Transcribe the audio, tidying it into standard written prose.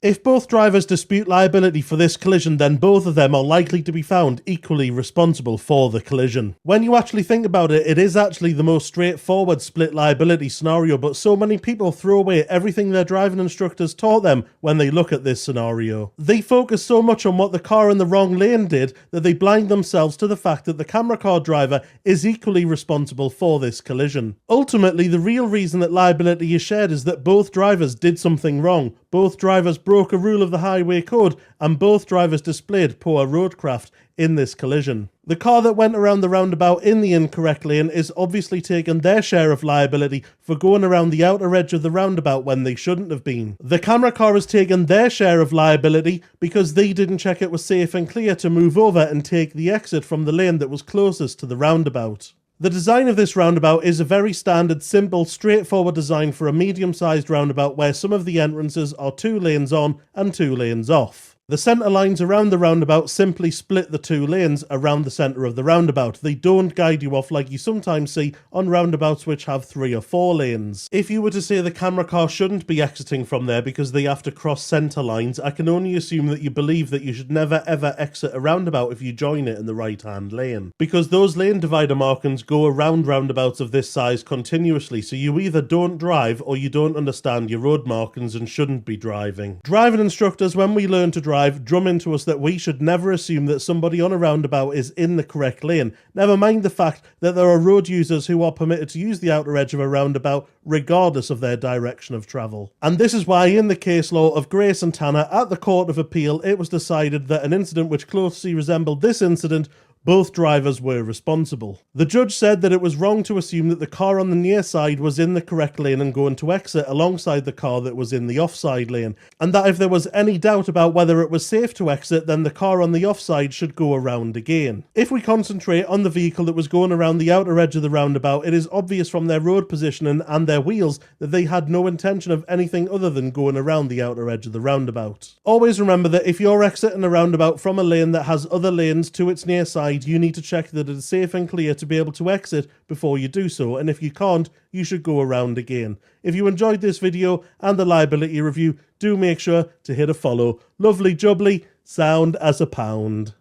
If both drivers dispute liability for this collision, then both of them are likely to be found equally responsible for the collision. When you actually think about it, it is actually the most straightforward split liability scenario, but so many people throw away everything their driving instructors taught them when they look at this scenario. They focus so much on what the car in the wrong lane did that they blind themselves to the fact that the camera car driver is equally responsible for this collision. Ultimately, the real reason that liability is shared is that both drivers did something wrong. Both drivers broke a rule of the highway code, and both drivers displayed poor roadcraft in this collision. The car that went around the roundabout in the incorrect lane is obviously taking their share of liability for going around the outer edge of the roundabout when they shouldn't have been. The camera car has taken their share of liability because they didn't check it was safe and clear to move over and take the exit from the lane that was closest to the roundabout. The design of this roundabout is a very standard, simple, straightforward design for a medium-sized roundabout where some of the entrances are 2 lanes on and 2 lanes off. The centre lines around the roundabout simply split the 2 lanes around the centre of the roundabout. They don't guide you off like you sometimes see on roundabouts which have 3 or 4 lanes. If you were to say the camera car shouldn't be exiting from there because they have to cross centre lines, I can only assume that you believe that you should never ever exit a roundabout if you join it in the right hand lane. Because those lane divider markings go around roundabouts of this size continuously, so you either don't drive or you don't understand your road markings and shouldn't be driving. Driving instructors, when we learn to drive, drum into us that we should never assume that somebody on a roundabout is in the correct lane. Never mind the fact that there are road users who are permitted to use the outer edge of a roundabout regardless of their direction of travel. And this is why in the case law of Grace and Tanner at the Court of Appeal, it was decided that an incident which closely resembled this incident, both drivers were responsible. The judge said that it was wrong to assume that the car on the near side was in the correct lane and going to exit alongside the car that was in the offside lane, and that if there was any doubt about whether it was safe to exit, then the car on the offside should go around again. If we concentrate on the vehicle that was going around the outer edge of the roundabout, it is obvious from their road positioning and their wheels that they had no intention of anything other than going around the outer edge of the roundabout. Always remember that if you're exiting a roundabout from a lane that has other lanes to its near side, you need to check that it is safe and clear to be able to exit before you do so, and if you can't, you should go around again. If you enjoyed this video and the liability review, do make sure to hit a follow. Lovely jubbly, sound as a pound.